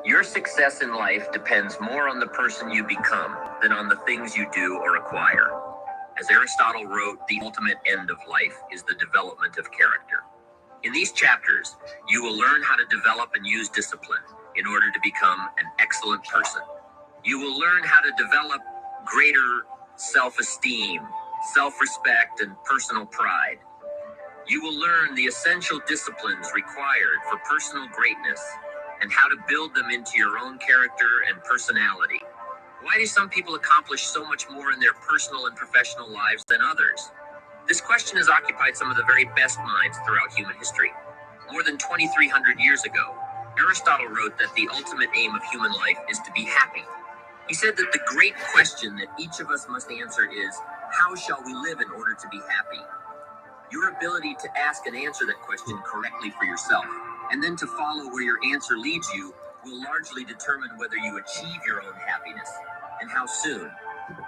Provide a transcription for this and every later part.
Your success in life depends more on the person you become than on the things you do or acquire. As Aristotle wrote, the ultimate end of life is the development of character. In these chapters, you will learn how to develop and use discipline in order to become an excellent person. You will learn how to develop greater self-esteem, self-respect, and personal pride. You will learn the essential disciplines required for personal greatness and how to build them into your own character and personality. Why do some people accomplish so much more in their personal and professional lives than others? This question has occupied some of the very best minds throughout human history. More than 2,300 years ago, Aristotle wrote that the ultimate aim of human life is to be happy. He said that the great question that each of us must answer is, how shall we live in order to be happy? Your ability to ask and answer that question correctly for yourself, and then to follow where your answer leads you, will largely determine whether you achieve your own happiness, and how soon.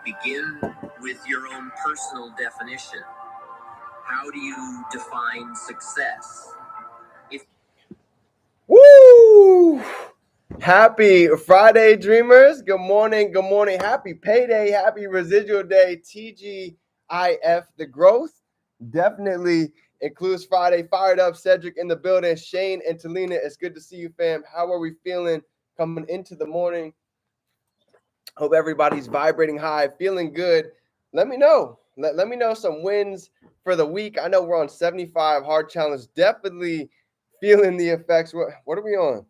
Begin with your own personal definition. How do you define success? Woo! Happy Friday, dreamers. Good morning. Good morning. Happy payday. Happy residual day. TGIF. The growth definitely includes Friday. Fired up. Cedric in the building. Shane and Talina. It's good to see you, fam. How are we feeling coming into the morning? Hope everybody's vibrating high, feeling good. Let me know. Let me know some wins for the week. I know we're on 75 hard challenge. Definitely feeling the effects. What are we on?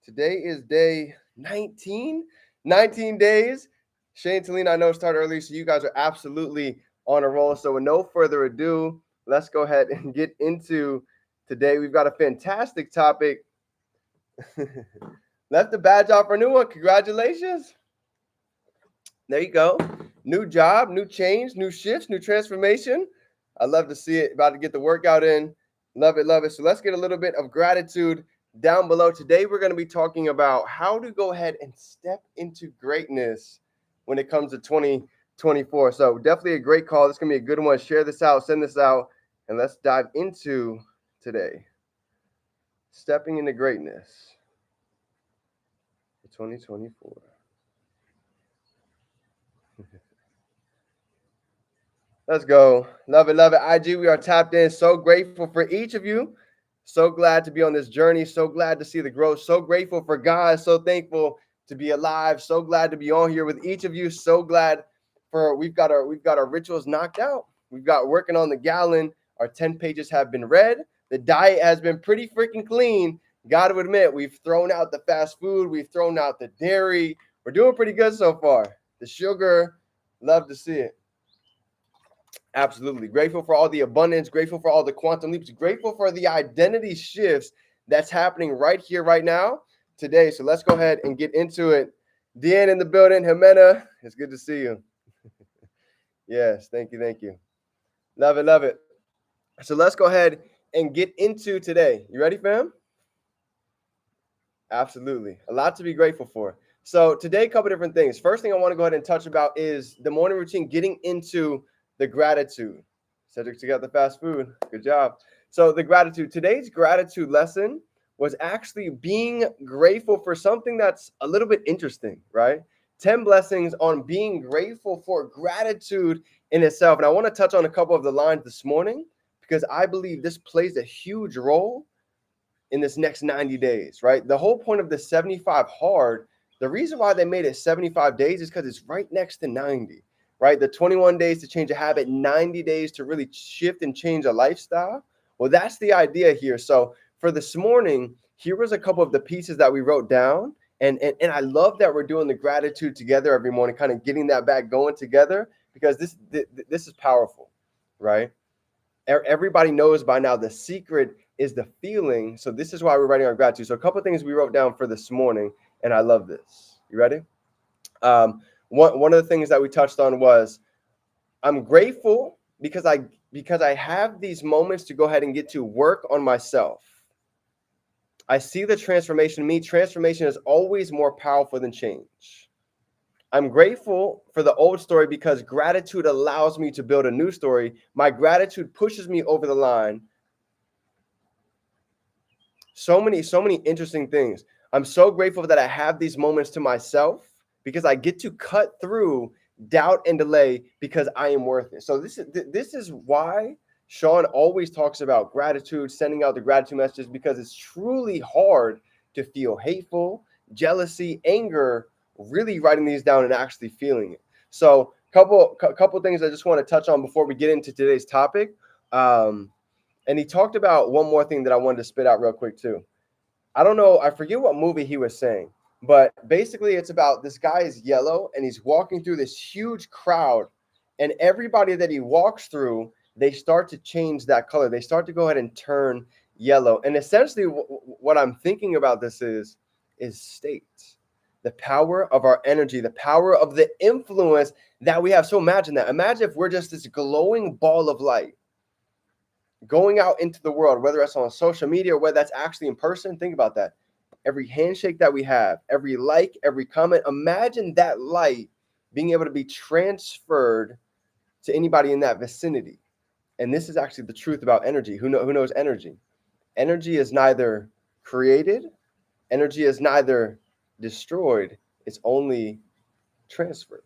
Today is day 19. 19 days. Shane, Talina, I know it started early, so you guys are absolutely on a roll. So with no further ado, let's go ahead and get into today. We've got a fantastic topic. Left the badge off for a new one. Congratulations. There you go. New job, new change, new shifts, new transformation. I love to see it. About to get the workout in. Love it, love it. So let's get a little bit of gratitude down below. Today, we're going to be talking about how to go ahead and step into greatness when it comes to 2024. So definitely a great call. This is going to be a good one. Share this out, send this out, and let's dive into today. Stepping into greatness for 2024. Let's go. Love it, love it. IG, we are tapped in. So grateful for each of you. So glad to be on this journey. So glad to see the growth. So grateful for God. So thankful to be alive. So glad to be on here with each of you. So glad for we've got our rituals knocked out. We've got working on the gallon. Our 10 pages have been read. The diet has been pretty freaking clean. Got to admit, we've thrown out the fast food. We've thrown out the dairy. We're doing pretty good so far. The sugar, love to see it. Absolutely. Grateful for all the abundance, grateful for all the quantum leaps, grateful for the identity shifts that's happening right here, right now, today. So let's go ahead and get into it. Deanne in the building. Jimena, it's good to see you. Yes, thank you, thank you. Love it, love it. So let's go ahead and get into today. You ready, fam? Absolutely. A lot to be grateful for. So today, a couple different things. First thing I want to go ahead and touch about is the morning routine, getting into the gratitude. Cedric, you got the fast food. Good job. So the gratitude. Today's gratitude lesson was actually being grateful for something that's a little bit interesting, right? 10 blessings on being grateful for gratitude in itself. And I want to touch on a couple of the lines this morning because I believe this plays a huge role in this next 90 days, right? The whole point of the 75 hard, the reason why they made it 75 days is because it's right next to 90. Right? The 21 days to change a habit, 90 days to really shift and change a lifestyle. Well, that's the idea here. So for this morning, here was a couple of the pieces that we wrote down. And I love that we're doing the gratitude together every morning, kind of getting that back going together, because this is powerful, right? Everybody knows by now the secret is the feeling. So this is why we're writing our gratitude. So a couple of things we wrote down for this morning, and I love this. You ready? One of the things that we touched on was I'm grateful because I have these moments to go ahead and get to work on myself. I see the transformation in me. Transformation is always more powerful than change. I'm grateful for the old story because gratitude allows me to build a new story. My gratitude pushes me over the line. So many interesting things. I'm so grateful that I have these moments to myself because I get to cut through doubt and delay because I am worth it. So this is why Sean always talks about gratitude, sending out the gratitude messages, because it's truly hard to feel hateful, jealousy, anger, really writing these down and actually feeling it. So couple things I just want to touch on before we get into today's topic. And he talked about one more thing that I wanted to spit out real quick too. I don't know, I forget what movie he was saying, but basically it's about this guy is yellow and he's walking through this huge crowd, and everybody that he walks through, they start to change that color. They start to go ahead and turn yellow. And essentially what I'm thinking about this is state, the power of our energy, the power of the influence that we have. So imagine that. Imagine if we're just this glowing ball of light going out into the world, whether it's on social media or whether that's actually in person. Think about that. Every handshake that we have, every like, every comment, imagine that light being able to be transferred to anybody in that vicinity. And this is actually the truth about energy. Who knows energy? Energy is neither created, energy is neither destroyed, it's only transferred,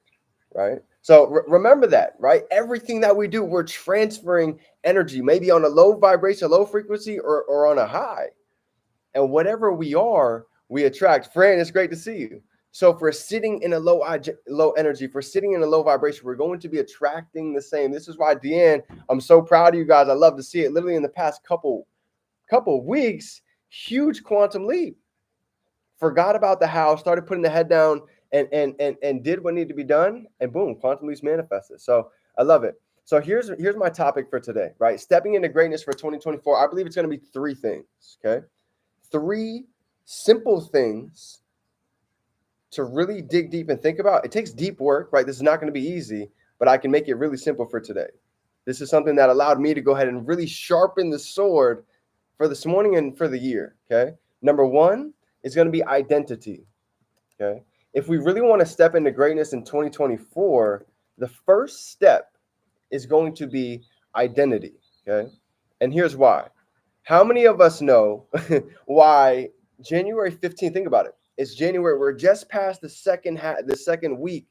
right? So remember that, right? Everything that we do, we're transferring energy, maybe on a low vibration, low frequency, or on a high. And whatever we are, we attract. Fran, it's great to see you. So if we're sitting in a low energy, if we're sitting in a low vibration, we're going to be attracting the same. This is why, Deanne, I'm so proud of you guys. I love to see it. Literally in the past couple weeks, huge quantum leap. Forgot about the house, started putting the head down, and did what needed to be done, and boom, quantum leaps manifested. So I love it. So here's my topic for today, right? Stepping into greatness for 2024. I believe it's going to be 3 things, okay? 3 simple things to really dig deep and think about. It takes deep work, right? This is not going to be easy, but I can make it really simple for today. This is something that allowed me to go ahead and really sharpen the sword for this morning and for the year, okay? Number 1 is going to be identity, okay? If we really want to step into greatness in 2024, the first step is going to be identity, okay? And here's why. How many of us know why January 15th, think about it. It's January, we're just past the second week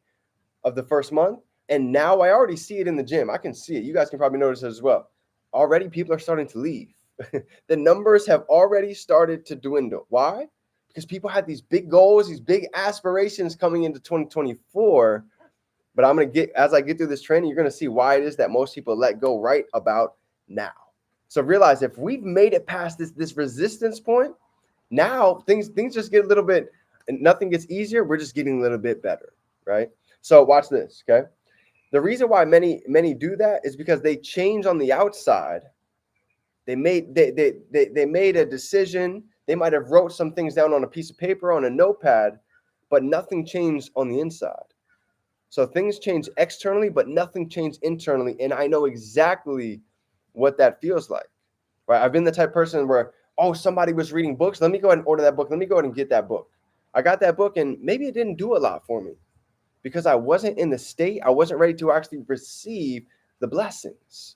of the first month, and now I already see it in the gym. I can see it. You guys can probably notice it as well. Already people are starting to leave. The numbers have already started to dwindle. Why? Because people had these big goals, these big aspirations coming into 2024. But as I get through this training, you're going to see why it is that most people let go right about now. So realize if we've made it past this resistance point, now things just get a little bit, and nothing gets easier. We're just getting a little bit better, right? So watch this, okay? The reason why many do that is because they change on the outside. They made a decision. They might have wrote some things down on a piece of paper, on a notepad, but nothing changed on the inside. So things change externally, but nothing changed internally. And I know exactly what that feels like, right? I've been the type of person where, oh, somebody was reading books. Let me go ahead and order that book. Let me go ahead and get that book. I got that book, and maybe it didn't do a lot for me because I wasn't in the state. I wasn't ready to actually receive the blessings.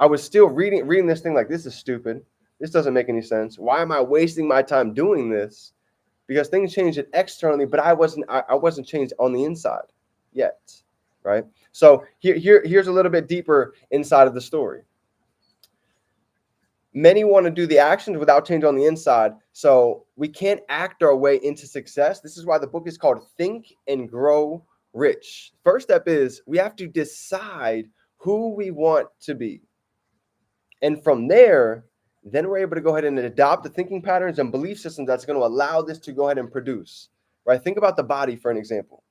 I was still reading this thing like, this is stupid. This doesn't make any sense. Why am I wasting my time doing this? Because things changed externally, but I wasn't changed on the inside yet, right? So here's a little bit deeper inside of the story. Many want to do the actions without change on the inside, so we can't act our way into success. This is why the book is called Think and Grow Rich. First step is we have to decide who we want to be. And from there, then we're able to go ahead and adopt the thinking patterns and belief systems that's going to allow this to go ahead and produce, right? Think about the body for an example.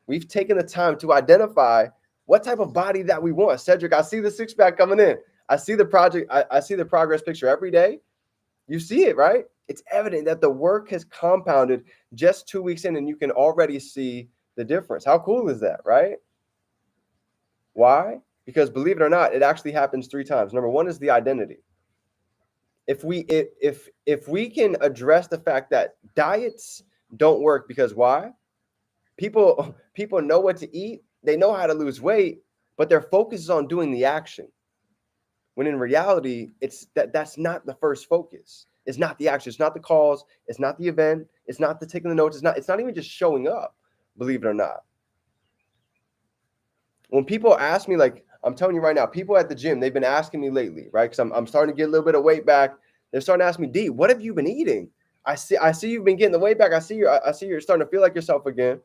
We've taken the time to identify what type of body that we want. Cedric, I see the 6-pack coming in. I see the project. I see the progress picture every day. You see it, right? It's evident that the work has compounded just 2 weeks in, and you can already see the difference. How cool is that, right? Why? Because believe it or not, it actually happens 3 times. Number 1 is the identity. If we can address the fact that diets don't work, because why? People know what to eat, they know how to lose weight, but their focus is on doing the action. When in reality, that's not the first focus. It's not the action. It's not the calls. It's not the event. It's not the taking the notes. It's not even just showing up, believe it or not. When people ask me, like I'm telling you right now, people at the gym, they've been asking me lately, right? Because I'm starting to get a little bit of weight back. They're starting to ask me, D, what have you been eating? I see you've been getting the weight back. I see you're starting to feel like yourself again.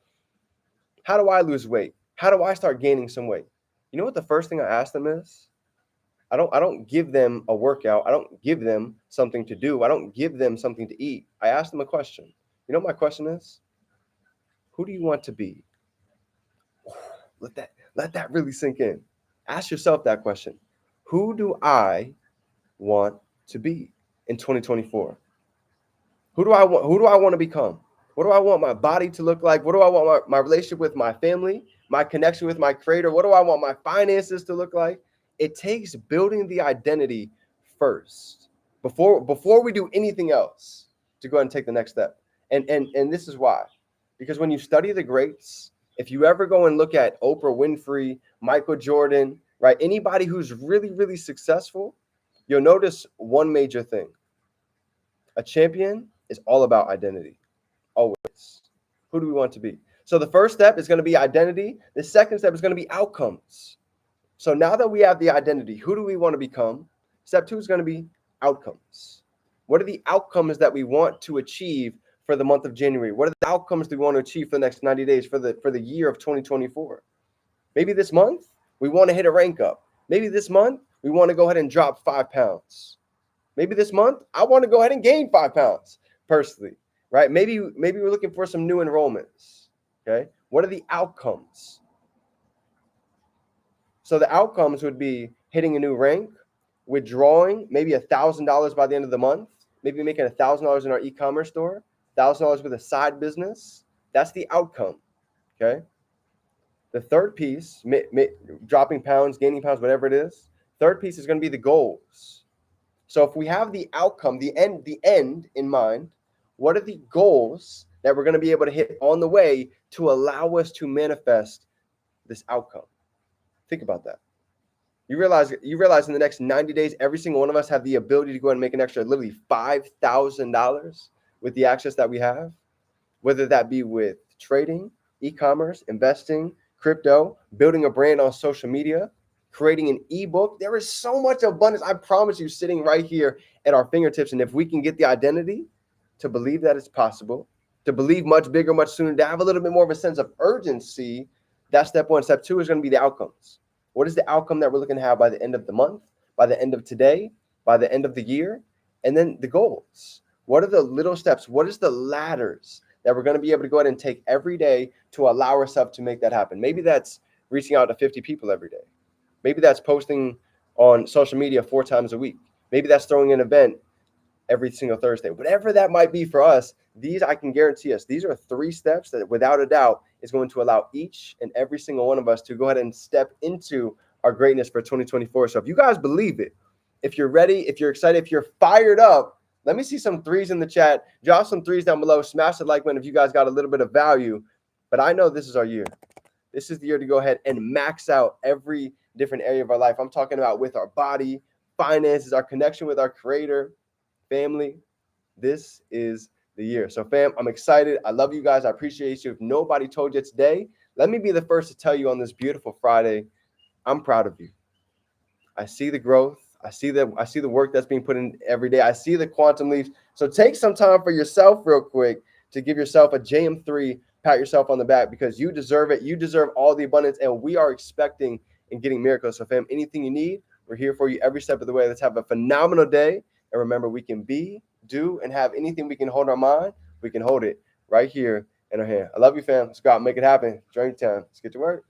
How do I lose weight? How do I start gaining some weight? You know what the first thing I ask them is? I don't give them a workout. I don't give them something to do. I don't give them something to eat. I ask them a question. You know what my question is? Who do you want to be? Let that really sink in. Ask yourself that question. Who do I want to be in 2024? Who do I want to become? What do I want my body to look like? What do I want my relationship with my family, my connection with my creator? What do I want my finances to look like? It takes building the identity first before we do anything else to go ahead and take the next step. And this is why. Because when you study the greats, if you ever go and look at Oprah Winfrey, Michael Jordan, right, anybody who's really, really successful, you'll notice one major thing. A champion is all about identity, always. Who do we want to be? So the first step is going to be identity. The second step is going to be outcomes. So now that we have the identity, who do we want to become? Step 2 is going to be outcomes. What are the outcomes that we want to achieve for the month of January? What are the outcomes do we want to achieve for the next 90 days for the year of 2024? Maybe this month we want to hit a rank up. Maybe this month we want to go ahead and drop 5 pounds. Maybe this month I want to go ahead and gain 5 pounds personally, right? Maybe we're looking for some new enrollments. Okay. What are the outcomes? So the outcomes would be hitting a new rank, withdrawing maybe $1,000 by the end of the month, maybe making $1,000 in our e-commerce store, $1,000 with a side business. That's the outcome. Okay. The third piece, dropping pounds, gaining pounds, whatever it is. Third piece is going to be the goals. So if we have the outcome, the end in mind, what are the goals that we're going to be able to hit on the way to allow us to manifest this outcome? Think about that. You realize in the next 90 days, every single one of us have the ability to go and make an extra literally $5,000 with the access that we have, whether that be with trading, e-commerce, investing, crypto, building a brand on social media, creating an ebook. There is so much abundance, I promise you, sitting right here at our fingertips. And if we can get the identity to believe that it's possible, to believe much bigger, much sooner, to have a little bit more of a sense of urgency, that's step 1. Step 2 is going to be the outcomes. What is the outcome that we're looking to have by the end of the month, by the end of today, by the end of the year? And then the goals. What are the little steps? What is the ladders that we're going to be able to go ahead and take every day to allow ourselves to make that happen? Maybe that's reaching out to 50 people every day. Maybe that's posting on social media 4 times a week. Maybe that's throwing an event every single Thursday. Whatever that might be for us, these, I can guarantee us, these are 3 steps that without a doubt is going to allow each and every single one of us to go ahead and step into our greatness for 2024. So if you guys believe it, if you're ready, if you're excited, if you're fired up, let me see some 3s in the chat. Drop some 3s down below. Smash the like button if you guys got a little bit of value. But I know this is our year. This is the year to go ahead and max out every different area of our life. I'm talking about with our body, finances, our connection with our creator, family. This is the year. So fam, I'm excited. I love you guys. I appreciate you. If nobody told you today, let me be the first to tell you on this beautiful Friday, I'm proud of you. I see the growth. I see the work that's being put in every day. I see the quantum leaps. So take some time for yourself real quick to give yourself a JM3, pat yourself on the back, because you deserve it. You deserve all the abundance, and we are expecting and getting miracles. So fam, anything you need, we're here for you every step of the way. Let's have a phenomenal day. And remember, we can be, do, and have anything we can hold in our mind. We can hold it right here in our hand. I love you, fam. Let's go out and make it happen. Drink time. Let's get to work.